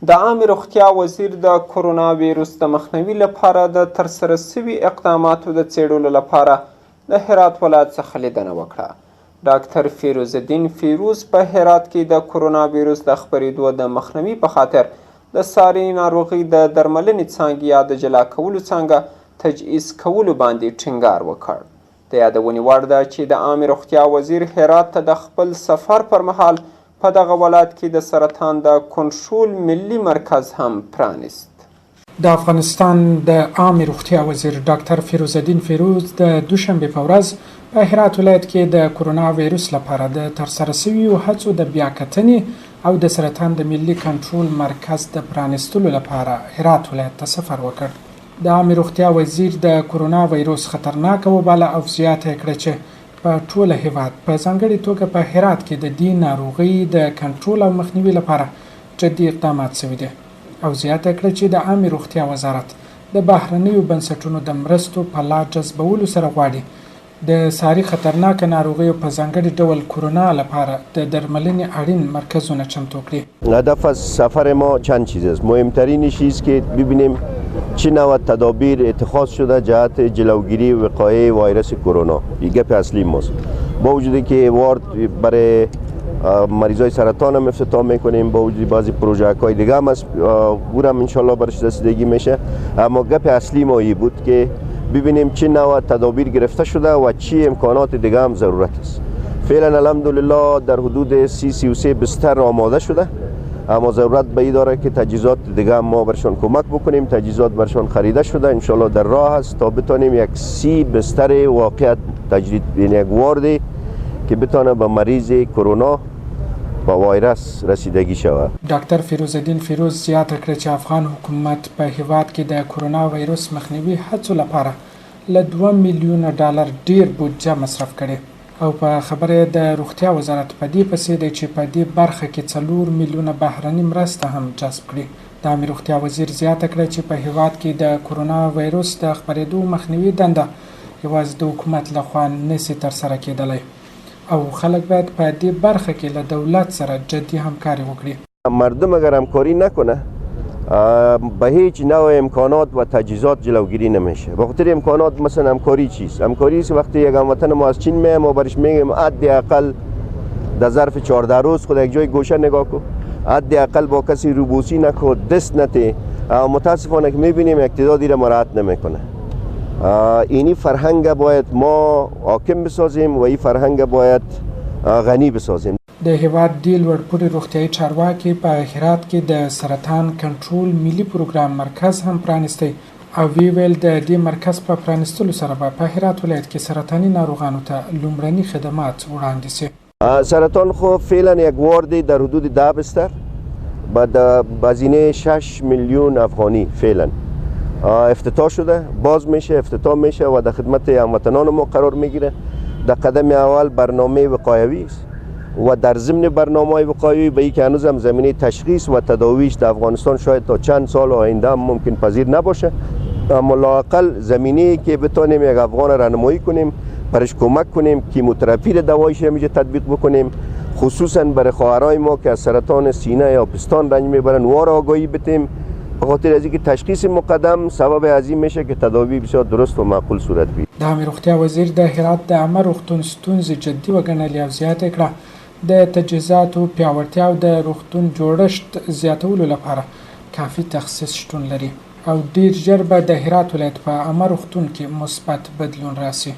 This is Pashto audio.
د عامې روغتیا وزیر د کرونا ویروس د مخنیوي لپاره د ترسره شوي اقداماتو د څیړلو لپاره د هرات ولایت څخه لیدنه وکړه. ډاکټر فیروز الدین فیروز په هرات کې د کرونا ویروس د خپرېدو د مخنیوي په خاطر د ساري ناروغۍ د درملنې څانګې یا د جلا کولو څانګه تجهیز کولو باندې ټینګار وکړ. د یادونې وړ ده چې د عامې روغتیا وزیر هرات ته د خپل سفر پر مهال په دغه ولایت کې د سرطان د کنټرول ملي مرکز هم پرانیست. د افغانستان د عامې روغتیا وزیر ډاکټر فیروز الدین فیروز د دوشنبې په ورځ په هرات ولایت کې د کرونا ویروس لپاره د ترسره شویو هڅو د بیاکتنې او د سرطان د ملي کنټرول مرکز د پرانیستلو لپاره هرات ولایت ته سفر وکړ. د عامې روغتیا وزیر د کرونا ویروس خطرناک وباله او زیاته کړه چې په ټوله هیواد په ځانګړې توګه په هرات کې د دې ناروغۍ د کنټرول او مخنیوي لپاره جدي اقدامات شوي دي او زیاته کړه چې د عامې روغتیا وزارت د بهرنیو بنسټونو د مرستو په لا جذبولو سره غواړي د ساري خطرناک ناروغیو په ځانګړي ډول کرونا لپاره د درملنې اړین مرکزونه چمتو کړي. هدف از سفر ما چند چیز است. مهمترین چیز که ببینیم چه نوع تدابیر اتخاذ شده جهت جلوگیری وقایع ویروس کرونا. این گپ اصلی ماست. با وجودی که وارد برای مریضای سرطان هم افتتاح میکنیم، با وجود بعضی پروژه های دیگه هم است، اونم ان شاء الله برش رسیدگی میشه، اما گپ اصلی ما این بود که ببینیم چه نوع تدابیر گرفته شده و چه امکانات دیگه هم ضرورت است. فعلا الحمدلله در حدود 30-33 بستر آماده شده، اما ضرورت به این داره که تجهیزات دیگه هم ما برشان کمک بکنیم. تجهیزات برشان خریده شده، ان شاء الله در راه است تا بتونیم یک 30 بستر واقعیت تجدید یک واردی که بتونه به مریض کرونا با ویروس رسیدگی شود. ډاکټر فیروز الدین فیروز زیاته کړه چې افغان حکومت په هیواد کې د کرونا ویروس مخنیوي هڅو لپاره له 2 میلیونه ډالر ډیر بودجه مصرف کړي او په خبره د روغتیا وزارت په دې پسې دی چې په دې برخه کې 4 میلیونه بهرنۍ مرسته هم جذب کړي. د عامې روغتیا وزیر زیاته کړه چې په هیواد کې د کرونا ویروس د خپرېدو مخنیوي دنده یوازې د حکومت لخوا نشي ترسره کېدلی او خلک باید په دې برخه کې له دولت سره جدي همکاري وکړي. مردم اگر همکاری نکنه به هیچ نوع امکانات و تجهیزات جلوگیری نمیشه. به خاطر امکانات مثلا همکاری چیست؟ همکاری است وقتی یک هموطن ما از چین میایم ما برش میگیم حداقل در ظرف 14 روز خود یک جای گوشه نگاه کن، حداقل با کسی روبوسی نکن، دست نته. متاسفانه که میبینیم اقتداری را مراعات نمیکنه. اینی فرهنگ باید ما حاکم بسازیم و این فرهنگ باید غنی بسازیم. د هیواد د لوړپوړي روغتیايي چارواکي په هرات کې د سرطان کنټرول ملي پروګرام مرکز هم پرانیستی او ویل د دې مرکز په پرانیستلو سره په هرات ولایت کې سرطاني ناروغانو ته لومړني خدمات وړاندې شي. سرطان خو فعلا یک واردی در حدود 10 بستر با هزینه 6 میلیون افغانی فعلا افتتاح شده، باز میشه، افتتاح میشه و در خدمت هموطنان ما قرار میگیره. در قدم اول برنامه وقایوی است و در ضمن برنامه وقایوی به این که هنوز هم زمینه تشخیص و تداویش در افغانستان شاید تا چند سال آینده هم ممکن پذیر نباشه، اما لااقل زمینه که بتونیم یک افغان راهنمایی کنیم، برش کمک کنیم، کیموتراپی را دوایش همیشه تطبیق بکنیم، خصوصا برای خواهرای ما که از سرطان سینه یا پستان رنج میبرن وار آگاهی بدیم، به خاطر از اینکه تشخیص مقدم سبب عظیم میشه که تداوی بسیار درست و معقول صورت بگیره. د عامې روغتیا وزیر د هرات د عامه روغتون ستونزې جدي وګڼلې او زیاته کړه د تجهیزاتو پیاوړتیا او د روغتون جوړښت زیاتولو لپاره کافي تخصیص شتون لري او ډیر ژر به د هرات ولایت په عامه روغتون کې مثبت بدلون راسي.